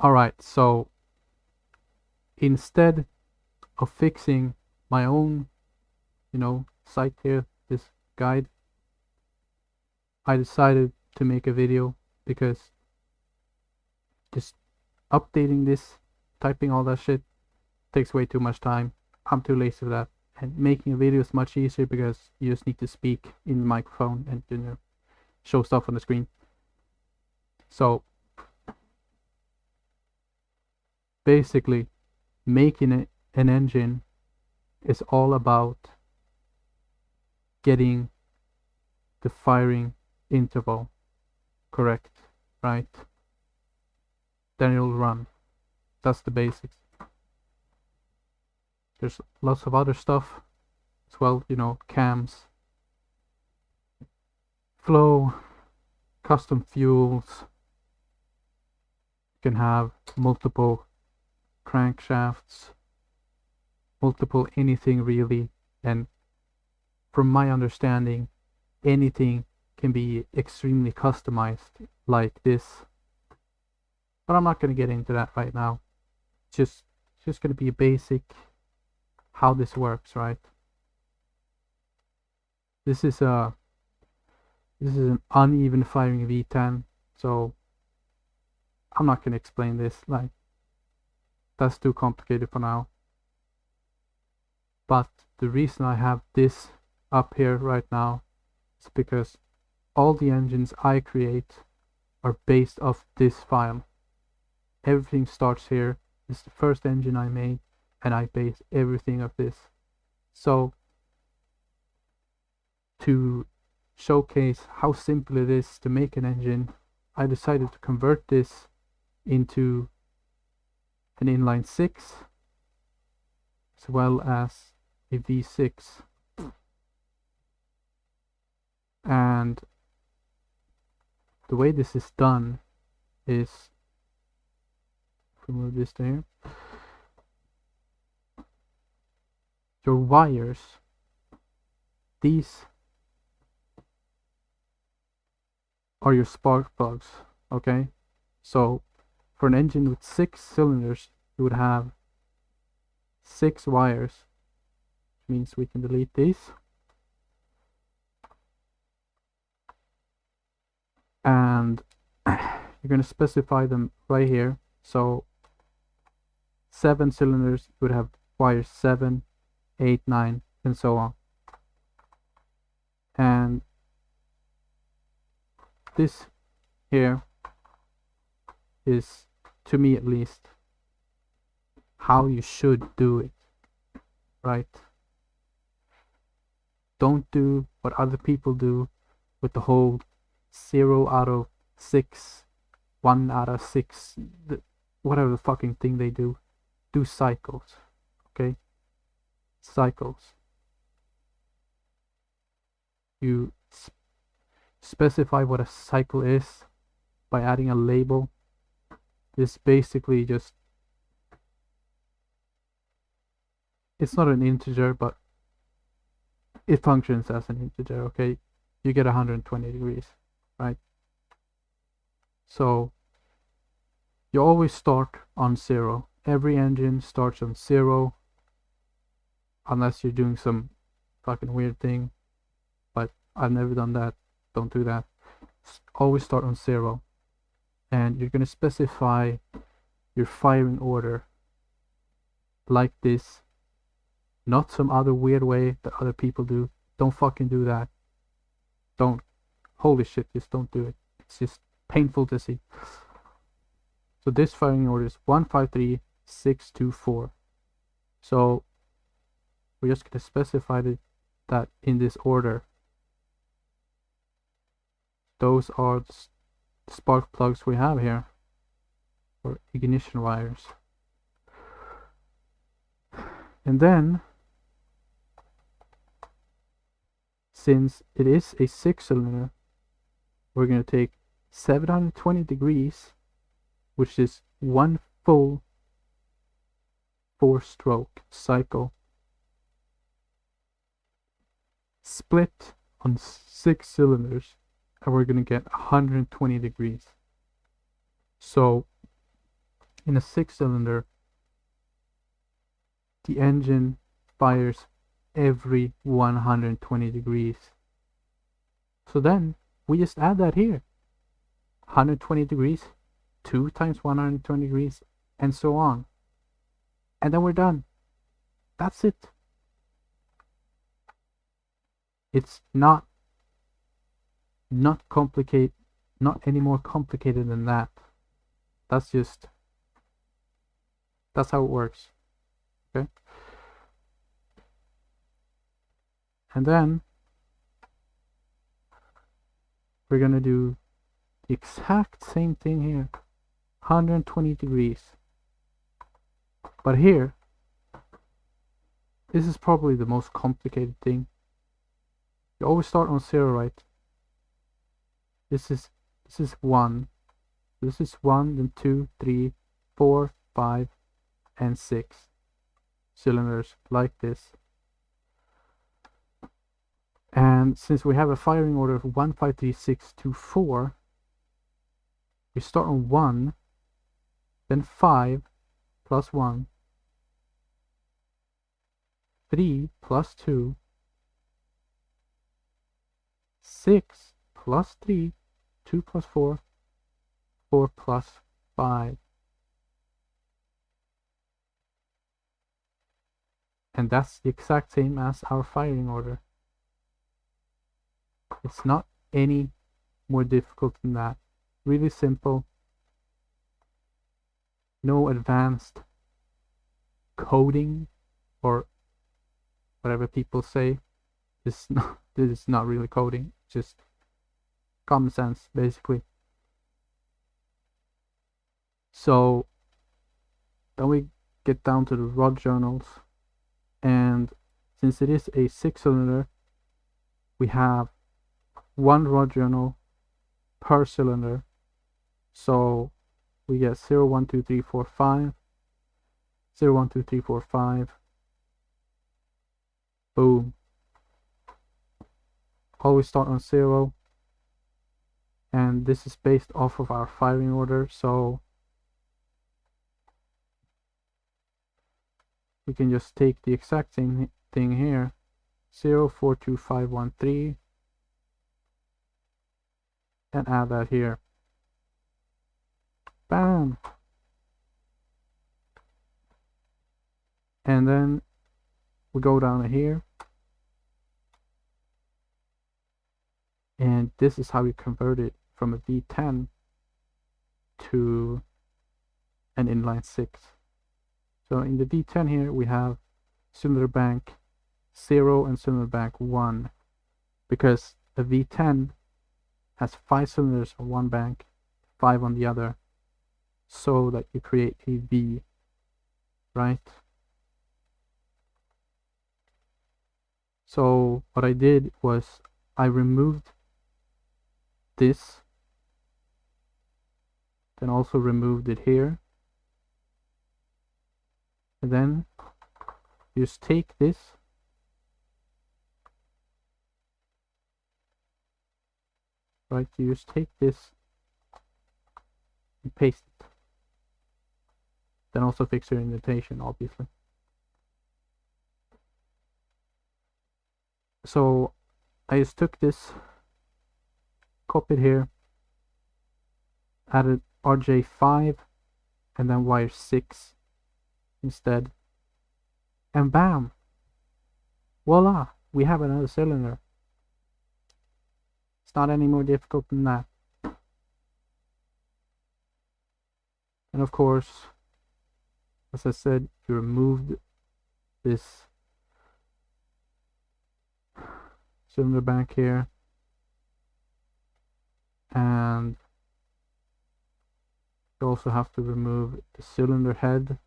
Alright, so instead of fixing my own, site here, this guide, I decided to make a video because just updating this, typing all that shit takes way too much time. I'm too lazy for that. And making a video is much easier because you just need to speak in the microphone and show stuff on the screen. So basically, making an engine is all about getting the firing interval correct, right? Then it'll run. That's the basics. There's lots of other stuff as well, cams, flow, custom fuels. You can have multiple crankshafts, multiple anything really, and from my understanding, anything can be extremely customized like this. But I'm not going to get into that right now. It's just going to be a basic how this works, right? This is an uneven firing V10, so I'm not going to explain this, like that's too complicated for now. But the reason I have this up here right now is because all the engines I create are based off this file. Everything starts here. This is the first engine I made, and I base everything off this. So to showcase how simple it is to make an engine, I decided to convert this into an inline 6 as well as a V6. And the way this is done is, if we move this to here, your wires, these are your spark plugs, okay? So for an engine with 6 cylinders, you would have 6 wires, which means we can delete these. And you're going to specify them right here. So 7 cylinders, you would have wires 7, 8, 9, and so on. And this here is, to me at least, how you should do it, right? Don't do what other people do with the whole 0 out of 6, 1 out of 6, whatever the fucking thing they do. Do cycles, okay? Cycles. You specify what a cycle is by adding a label. This basically just, it's not an integer, but it functions as an integer, okay? You get 120 degrees, right? So you always start on 0. Every engine starts on 0 unless you're doing some fucking weird thing, but I've never done that. Don't do that. Always start on 0, and you're going to specify your firing order like this, not some other weird way that other people do. Don't fucking do that. Don't. Holy shit, just don't do it. It's just painful to see. So this firing order is 1, 5, 3, 6, 2, 4. So we're just going to specify that in this order. Those are the spark plugs we have here, or ignition wires. And then, since it is a 6-cylinder, we're going to take 720 degrees, which is one full 4-stroke cycle, split on 6 cylinders, and we're going to get 120 degrees. So In a 6-cylinder, the engine fires every 120 degrees. So then we just add that here. 120 degrees, 2 times 120 degrees, and so on. And then we're done. That's it. It's not complicated, not any more complicated than that. That's how it works. Okay? And then we're gonna do the exact same thing here. 120 degrees. But here, this is probably the most complicated thing. You always start on 0, right? This is 1. This is 1, then 2, 3, 4, 5, and 6 cylinders like this. And since we have a firing order of 1, 5, 3, 6, 2, 4, we start on 1, then 5 plus 1, 3 plus 2, 6 plus 3, 2 plus 4, 4 plus 5. And that's the exact same as our firing order. It's not any more difficult than that. Really simple. No advanced coding or whatever people say. This is not really coding, just common sense basically. So then we get down to the rod journals, and since it is a 6-cylinder, we have 1 rod journal per cylinder. So we get 0, 1, 2, 3, 4, 5, 0, 1, 2, 3, 4, 5. Boom. Always start on 0, and this is based off of our firing order, so we can just take the exact same thing here, 0, 4, 2, 5, 1, 3, and add that here. Bam! And then we go down to here, and this is how we convert it from a V10 to an inline 6. So in the V10 here we have cylinder bank 0 and cylinder bank 1, because the V10 has 5 cylinders on one bank, 5 on the other, so that you create a V, right? So what I did was I removed this, then also removed it here, and then you just take this, right? You just take this and paste it. Then also fix your indentation, obviously. So I just took this, copied here, added RJ5, and then wire 6 instead, and bam, voila, we have another cylinder. It's not any more difficult than that. And of course, as I said, you removed this cylinder bank here, and you also have to remove the cylinder head,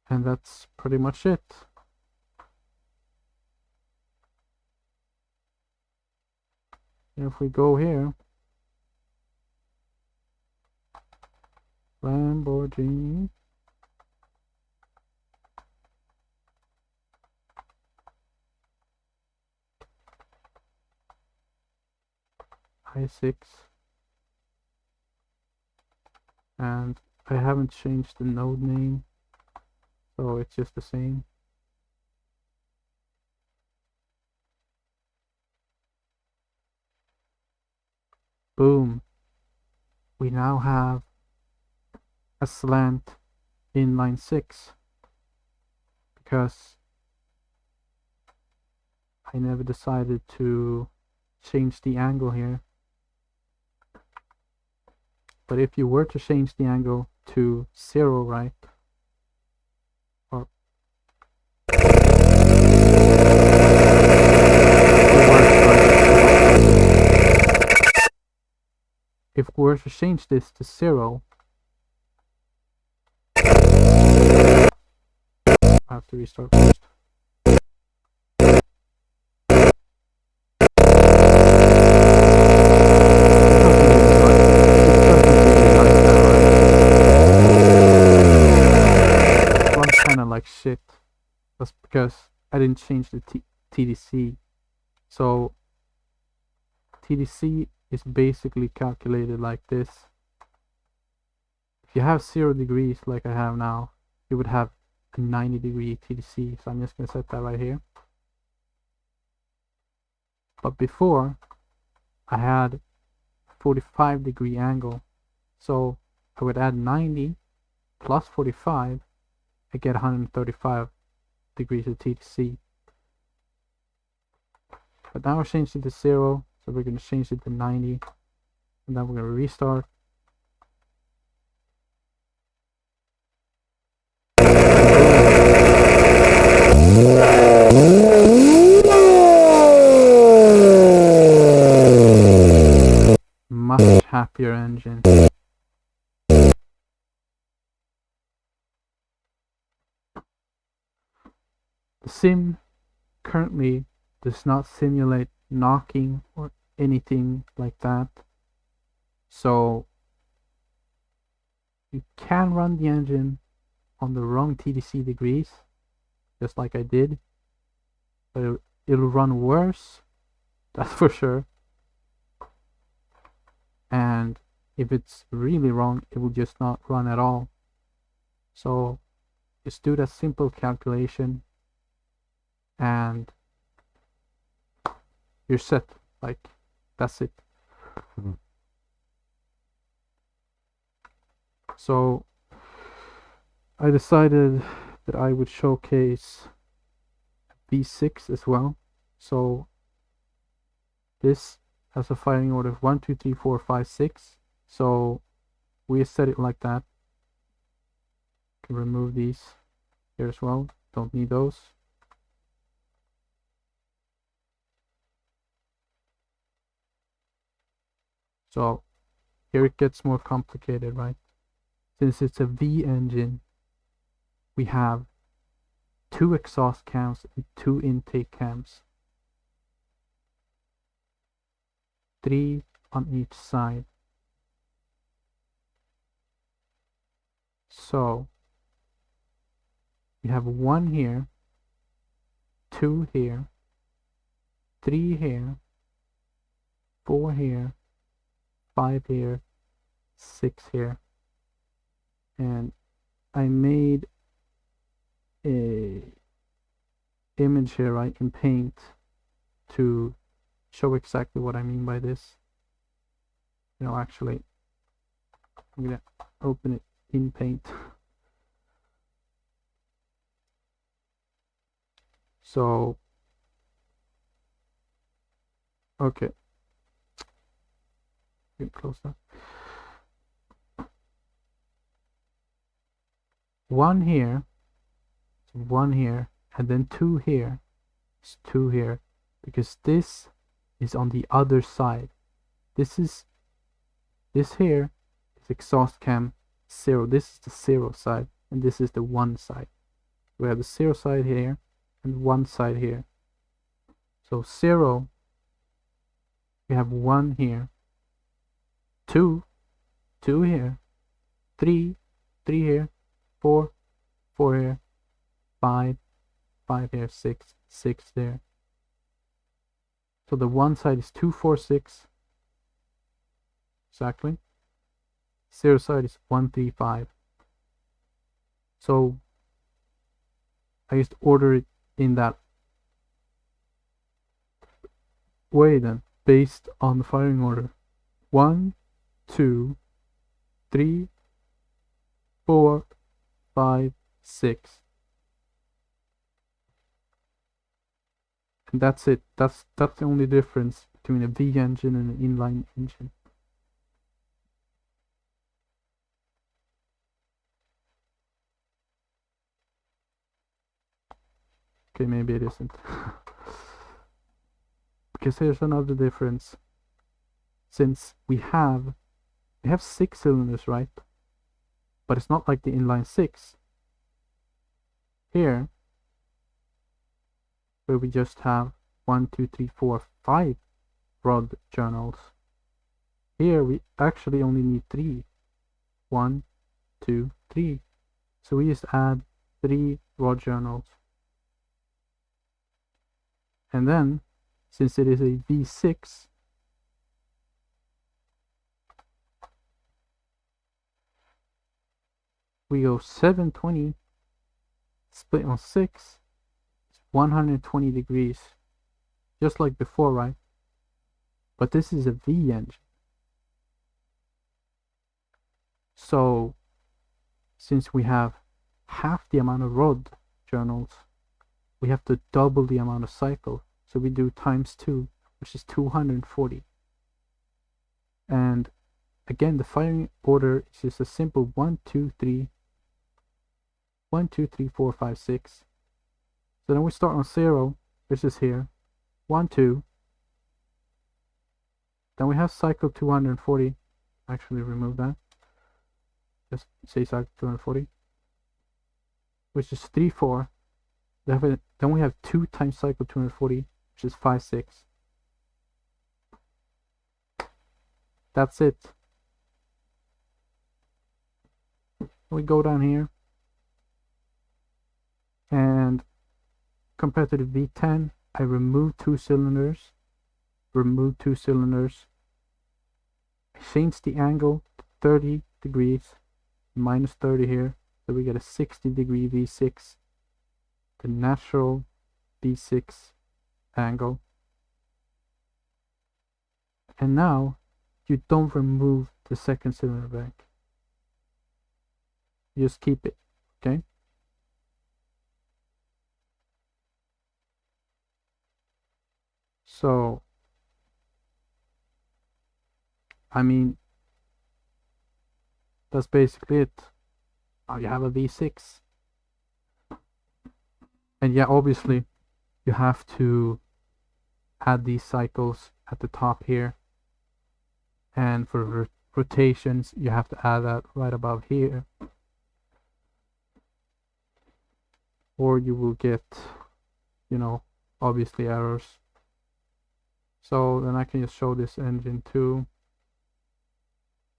and that's pretty much it. And if we go here, Lamborghini, I6, and I haven't changed the node name, so it's just the same. Boom. We now have a slant in line 6 because I never decided to change the angle here. But if you were to change the angle to 0, right? Or if we were to change this to 0, I have to restart first. Like shit. That's because I didn't change the TDC. So TDC is basically calculated like this. If you have 0 degrees like I have now, you would have a 90-degree TDC. So I'm just gonna set that right here. But before I had 45-degree angle, so I would add 90 plus 45. I get 135 degrees of TDC. But now we're changing it to 0, so we're going to change it to 90, and then we're going to restart. Much happier engine. The sim currently does not simulate knocking or anything like that, so you can run the engine on the wrong TDC degrees, just like I did, but it'll run worse, that's for sure. And if it's really wrong, it will just not run at all. So just do that simple calculation and you're set. Like, that's it. So I decided that I would showcase V6 as well. So this has a firing order of 1, 2, 3, 4, 5, 6. So we set it like that. Can remove these here as well. Don't need those. So here it gets more complicated, right? Since it's a V engine, we have 2 exhaust cams and 2 intake cams. 3 on each side. So we have 1 here, 2 here, 3 here, 4 here, 5 here, 6 here. And I made a image here, right, in Paint to show exactly what I mean by this. You know, actually, I'm gonna open it in Paint. So, okay. Get closer. 1 here, 1 here, and then 2 here. It's 2 here, because this is on the other side. This here is exhaust cam 0. This is the 0 side, and this is the 1 side. We have the 0 side here and 1 side here. So 0, we have 1 here, 2 here, 3 here, 4 here, 5 here, 6 there. So the 1 side is 2, 4, 6. Exactly. zero side is 135. So I just order it in that way then, based on the firing order. 1, 2, 3, 4, 5, 6. And that's it. That's the only difference between a V engine and an inline engine. Okay, maybe it isn't. Because here's another difference. Since we have 6 cylinders, right? But it's not like the inline 6. Here, where we just have 1, 2, 3, 4, 5 rod journals. Here we actually only need 3. 1, 2, 3. So we just add 3 rod journals. And then, since it is a V6, we go 720 split on 6, it's 120 degrees, just like before, right? But this is a V engine. So, since we have half the amount of rod journals, we have to double the amount of cycle. So we do times 2, which is 240. And again, the firing order is just a simple 1, 2, 3, 1, 2, 3, 4, 5, 6. So then we start on 0, which is here, 1, 2. Then we have cycle 240. Actually, remove that. Just say cycle 240, which is 3, 4. Then we have 2 times cycle 240, which is 5, 6. That's it. We go down here, and compared to the V10, I remove 2 cylinders, I change the angle to 30 degrees, minus 30 here, so we get a 60 degree V6, the natural V6 angle. And now you don't remove the second cylinder bank, you just keep it, okay? So, I mean, that's basically it. Now you have a V6. And yeah, obviously, you have to add these cycles at the top here. And for rotations, you have to add that right above here. Or you will get, you know, obviously errors. So then I can just show this engine too.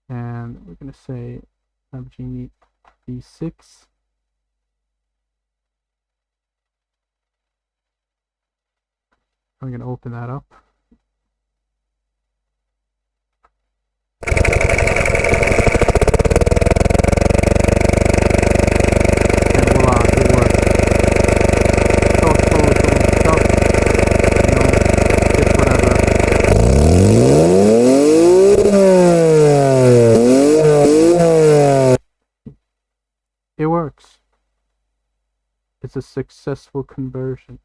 And we're going to say Lamborghini V6. I'm going to open that up. And voila, it works. Stop, you know, just whatever. It works. It's a successful conversion.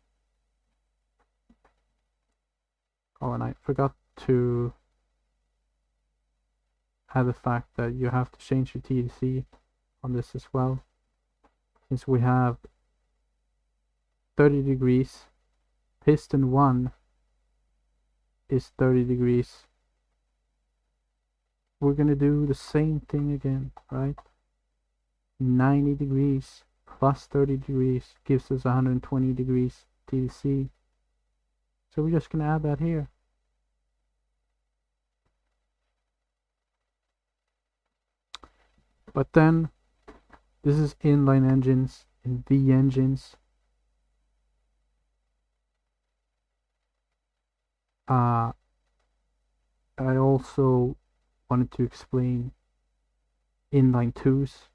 Oh, and I forgot to add the fact that you have to change your TDC on this as well. Since we have 30 degrees, piston 1 is 30 degrees. We're gonna do the same thing again, right? 90 degrees plus 30 degrees gives us 120 degrees TDC. So we're just gonna add that here. But then, this is inline engines and V engines. I also wanted to explain inline twos,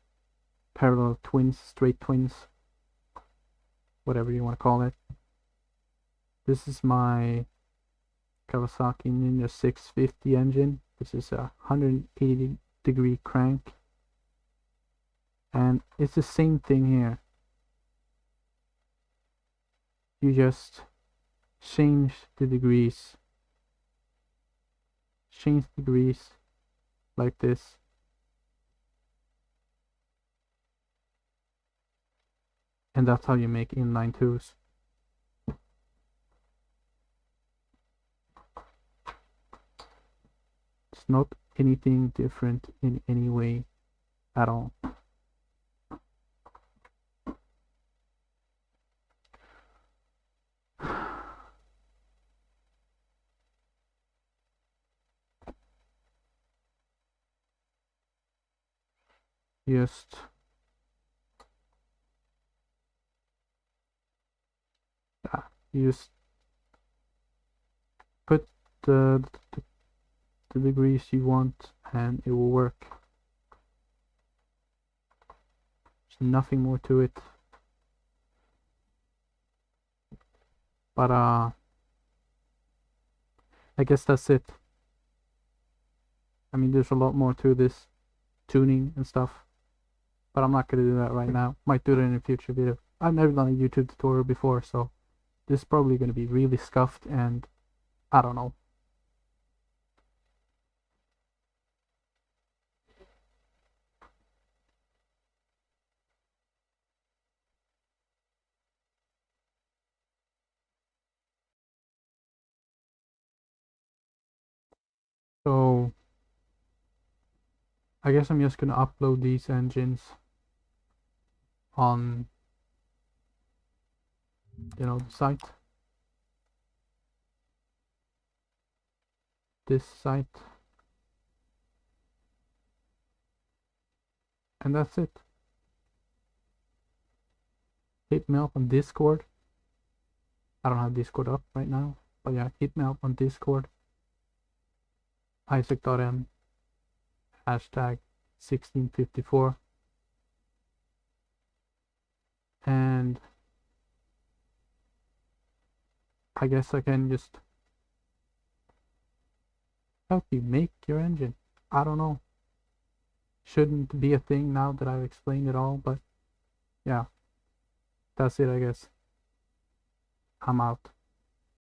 parallel twins, straight twins, whatever you want to call it. This is my Kawasaki Ninja 650 engine. This is a 180-degree crank, and it's the same thing here. You just change the degrees like this, and that's how you make inline twos. It's not anything different in any way at all. Just you just put the degrees you want and it will work. There's nothing more to it. But I guess that's it. I mean, there's a lot more to this tuning and stuff, but I'm not gonna do that right now. Might do it in a future video. I've never done a YouTube tutorial before, so this is probably gonna be really scuffed, and I don't know. So I guess I'm just gonna upload these engines on, you know, the site. This site. And that's it. Hit me up on Discord. I don't have Discord up right now, but yeah, hit me up on Discord. Isaac.m hashtag 1654. And I guess I can just help you make your engine. I don't know. Shouldn't be a thing now that I've explained it all, but yeah. That's it, I guess. I'm out.